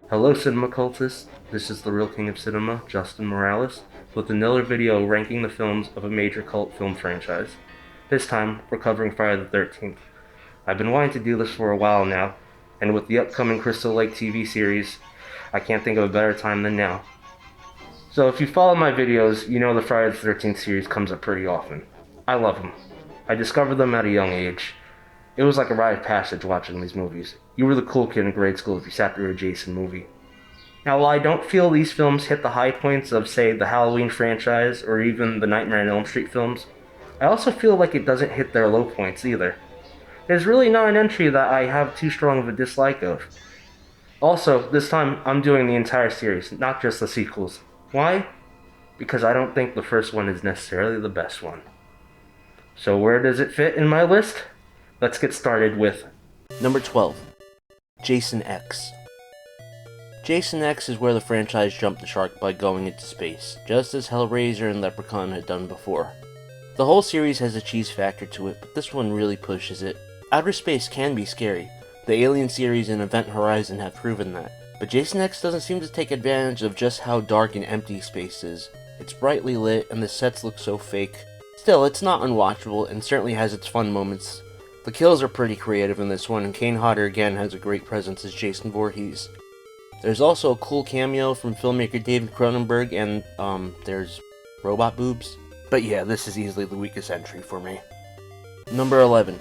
Hello cinema cultists, this is the real king of cinema, Justin Morales, with another video ranking the films of a major cult film franchise. This time, we're covering Friday the 13th. I've been wanting to do this for a while now, and with the upcoming Crystal Lake TV series, I can't think of a better time than now. So if you follow my videos, you know the Friday the 13th series comes up pretty often. I love them. I discovered them at a young age. It was like a rite of passage watching these movies. You were the cool kid in grade school if you sat through a Jason movie. Now, while I don't feel these films hit the high points of, say, the Halloween franchise or even the Nightmare on Elm Street films, I also feel like it doesn't hit their low points either. There's really not an entry that I have too strong of a dislike of. Also, this time I'm doing the entire series, not just the sequels. Why? Because I don't think the first one is necessarily the best one. So where does it fit in my list? Let's get started with Number 12. Jason X. Jason X is where the franchise jumped the shark by going into space, just as Hellraiser and Leprechaun had done before. The whole series has a cheese factor to it, but this one really pushes it. Outer space can be scary. The Alien series and Event Horizon have proven that. But Jason X doesn't seem to take advantage of just how dark and empty space is. It's brightly lit, and the sets look so fake. Still, it's not unwatchable, and certainly has its fun moments. The kills are pretty creative in this one, and Kane Hodder again has a great presence as Jason Voorhees. There's also a cool cameo from filmmaker David Cronenberg, and, there's robot boobs. But yeah, this is easily the weakest entry for me. Number 11.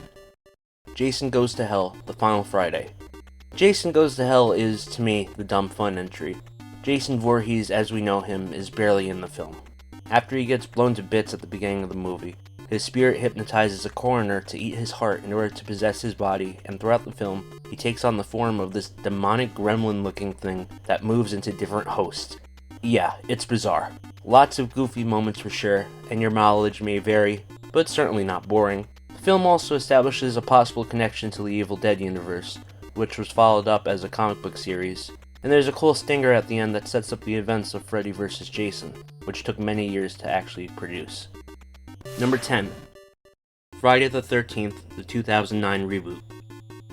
Jason Goes to Hell, The Final Friday. Jason Goes to Hell is, to me, the dumb fun entry. Jason Voorhees, as we know him, is barely in the film. After he gets blown to bits at the beginning of the movie, his spirit hypnotizes a coroner to eat his heart in order to possess his body, and throughout the film, he takes on the form of this demonic gremlin-looking thing that moves into different hosts. Yeah, it's bizarre. Lots of goofy moments for sure, and your mileage may vary, but it's certainly not boring. The film also establishes a possible connection to the Evil Dead universe, which was followed up as a comic book series, and there's a cool stinger at the end that sets up the events of Freddy vs. Jason, which took many years to actually produce. Number 10. Friday the 13th, the 2009 reboot.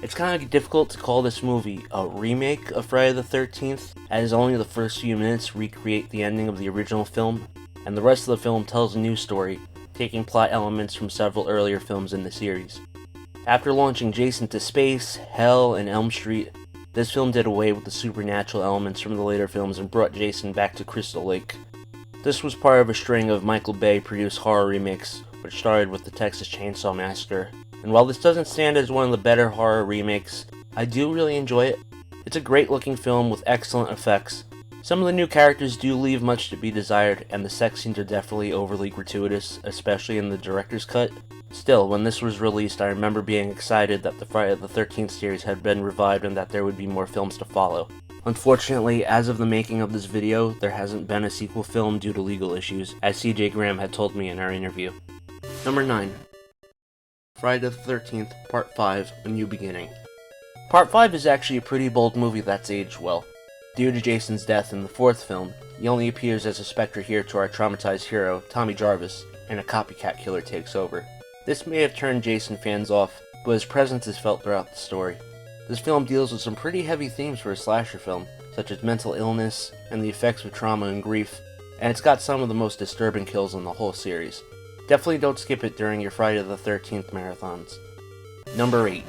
It's kind of difficult to call this movie a remake of Friday the 13th, as only the first few minutes recreate the ending of the original film, and the rest of the film tells a new story, taking plot elements from several earlier films in the series. After launching Jason to Space, Hell, and Elm Street, this film did away with the supernatural elements from the later films and brought Jason back to Crystal Lake. This was part of a string of Michael Bay-produced horror remakes, which started with the Texas Chainsaw Massacre. And while this doesn't stand as one of the better horror remakes, I do really enjoy it. It's a great looking film with excellent effects. Some of the new characters do leave much to be desired, and the sex scenes are definitely overly gratuitous, especially in the director's cut. Still, when this was released, I remember being excited that the Friday the 13th series had been revived and that there would be more films to follow. Unfortunately, as of the making of this video, there hasn't been a sequel film due to legal issues, as CJ Graham had told me in our interview. Number 9. Friday the 13th, Part 5, A New Beginning. Part 5 is actually a pretty bold movie that's aged well. Due to Jason's death in the fourth film, he only appears as a specter here to our traumatized hero, Tommy Jarvis, and a copycat killer takes over. This may have turned Jason fans off, but his presence is felt throughout the story. This film deals with some pretty heavy themes for a slasher film, such as mental illness and the effects of trauma and grief, and it's got some of the most disturbing kills in the whole series. Definitely don't skip it during your Friday the 13th marathons. Number 8.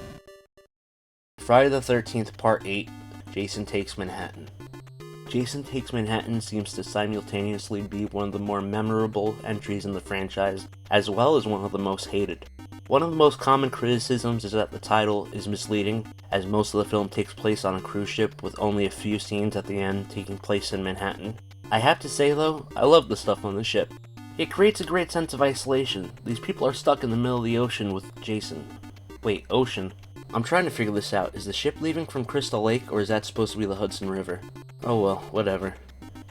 Friday the 13th Part 8, Jason Takes Manhattan. Jason Takes Manhattan seems to simultaneously be one of the more memorable entries in the franchise, as well as one of the most hated. One of the most common criticisms is that the title is misleading, as most of the film takes place on a cruise ship with only a few scenes at the end taking place in Manhattan. I have to say though, I love the stuff on the ship. It creates a great sense of isolation. These people are stuck in the middle of the ocean with Jason. Wait, ocean? I'm trying to figure this out. Is the ship leaving from Crystal Lake, or is that supposed to be the Hudson River? Oh well, whatever.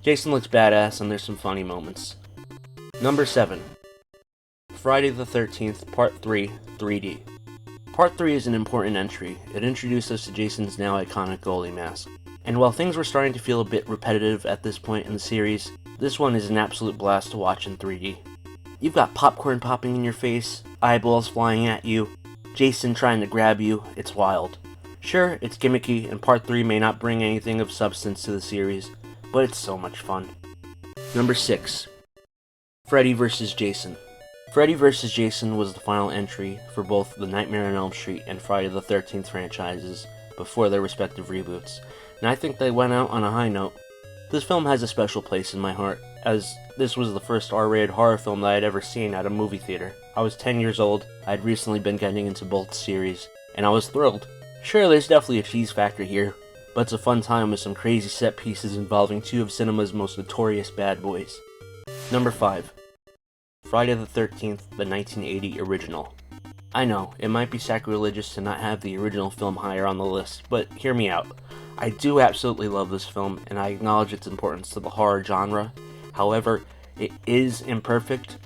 Jason looks badass and there's some funny moments. Number 7. Friday the 13th, Part 3, 3D. Part 3 is an important entry. It introduced us to Jason's now iconic goalie mask. And while things were starting to feel a bit repetitive at this point in the series, this one is an absolute blast to watch in 3D. You've got popcorn popping in your face, eyeballs flying at you, Jason trying to grab you, it's wild. Sure, it's gimmicky, and Part 3 may not bring anything of substance to the series, but it's so much fun. Number 6. Freddy vs. Jason. Freddy vs. Jason was the final entry for both the Nightmare on Elm Street and Friday the 13th franchises before their respective reboots, and I think they went out on a high note. This film has a special place in my heart, as this was the first R-rated horror film that I had ever seen at a movie theater. I was 10 years old, I had recently been getting into both series, and I was thrilled. Sure, there's definitely a cheese factor here, but it's a fun time with some crazy set pieces involving two of cinema's most notorious bad boys. Number 5. Friday the 13th, the 1980 original. I know, it might be sacrilegious to not have the original film higher on the list, but hear me out. I do absolutely love this film, and I acknowledge its importance to the horror genre. However, it is imperfect.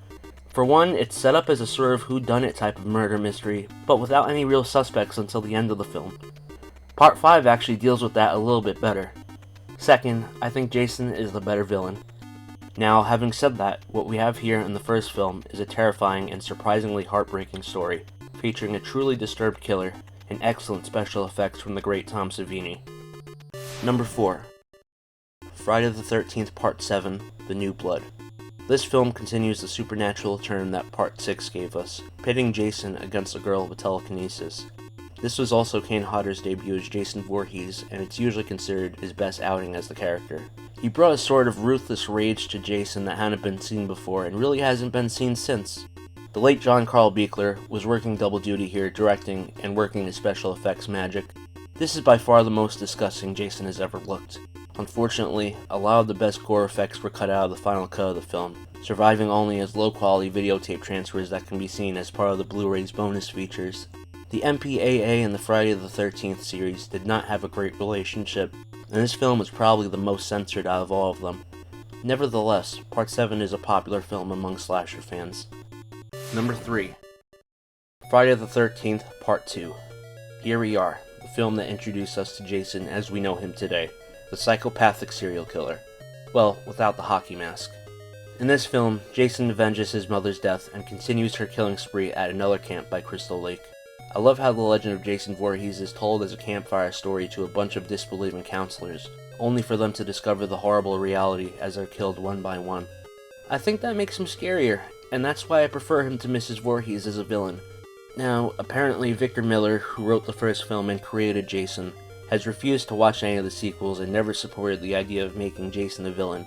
For one, it's set up as a sort of whodunit type of murder mystery, but without any real suspects until the end of the film. Part 5 actually deals with that a little bit better. Second, I think Jason is the better villain. Now, having said that, what we have here in the first film is a terrifying and surprisingly heartbreaking story, featuring a truly disturbed killer and excellent special effects from the great Tom Savini. Number 4. Friday the 13th Part 7, The New Blood. This film continues the supernatural turn that Part 6 gave us, pitting Jason against a girl with telekinesis. This was also Kane Hodder's debut as Jason Voorhees, and it's usually considered his best outing as the character. He brought a sort of ruthless rage to Jason that hadn't been seen before, and really hasn't been seen since. The late John Carl Buechler was working double duty here, directing and working his special effects magic. This is by far the most disgusting Jason has ever looked. Unfortunately, a lot of the best gore effects were cut out of the final cut of the film, surviving only as low-quality videotape transfers that can be seen as part of the Blu-ray's bonus features. The MPAA and the Friday the 13th series did not have a great relationship, and this film was probably the most censored out of all of them. Nevertheless, Part 7 is a popular film among slasher fans. Number 3. Friday the 13th Part 2. Here we are, the film that introduced us to Jason as we know him today, the psychopathic serial killer. Well, without the hockey mask. In this film, Jason avenges his mother's death and continues her killing spree at another camp by Crystal Lake. I love how the legend of Jason Voorhees is told as a campfire story to a bunch of disbelieving counselors, only for them to discover the horrible reality as they're killed one by one. I think that makes him scarier, and that's why I prefer him to Mrs. Voorhees as a villain. Now, apparently Victor Miller, who wrote the first film and created Jason, has refused to watch any of the sequels and never supported the idea of making Jason a villain.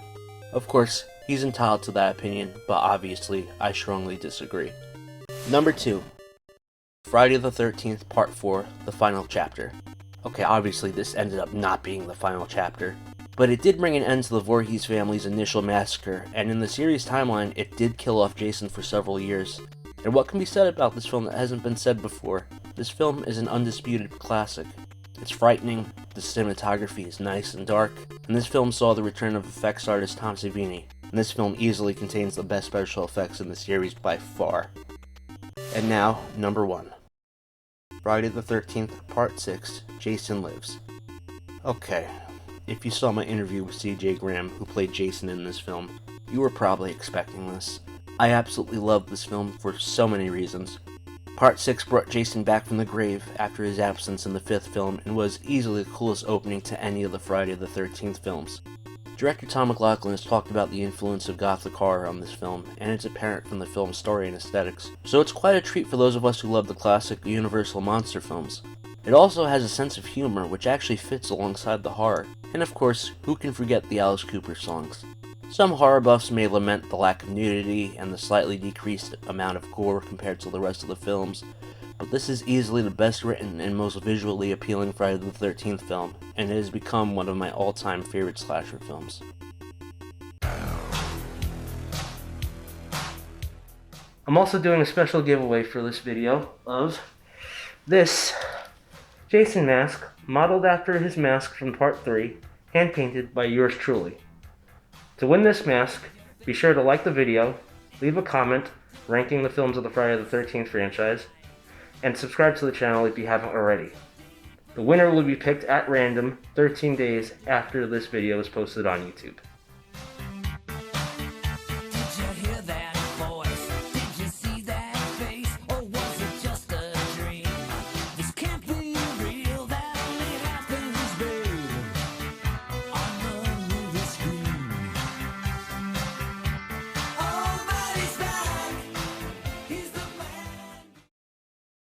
Of course, he's entitled to that opinion, but obviously, I strongly disagree. Number 2. Friday the 13th Part 4, The Final Chapter. Okay, obviously this ended up not being the final chapter, but it did bring an end to the Voorhees family's initial massacre, and in the series timeline, it did kill off Jason for several years. And what can be said about this film that hasn't been said before? This film is an undisputed classic. It's frightening, the cinematography is nice and dark, and this film saw the return of effects artist Tom Savini, and this film easily contains the best special effects in the series by far. And now, number 1. Friday the 13th, Part 6, Jason Lives. Okay, if you saw my interview with CJ Graham, who played Jason in this film, you were probably expecting this. I absolutely love this film for so many reasons. Part 6 brought Jason back from the grave after his absence in the 5th film and was easily the coolest opening to any of the Friday the 13th films. Director Tom McLaughlin has talked about the influence of gothic horror on this film, and it's apparent from the film's story and aesthetics, so it's quite a treat for those of us who love the classic Universal monster films. It also has a sense of humor which actually fits alongside the horror, and of course, who can forget the Alice Cooper songs? Some horror buffs may lament the lack of nudity and the slightly decreased amount of gore compared to the rest of the films, but this is easily the best written and most visually appealing Friday the 13th film, and it has become one of my all-time favorite slasher films. I'm also doing a special giveaway for this video of this Jason mask, modeled after his mask from Part 3, hand-painted by yours truly. To win this mask, be sure to like the video, leave a comment ranking the films of the Friday the 13th franchise, and subscribe to the channel if you haven't already. The winner will be picked at random 13 days after this video is posted on YouTube.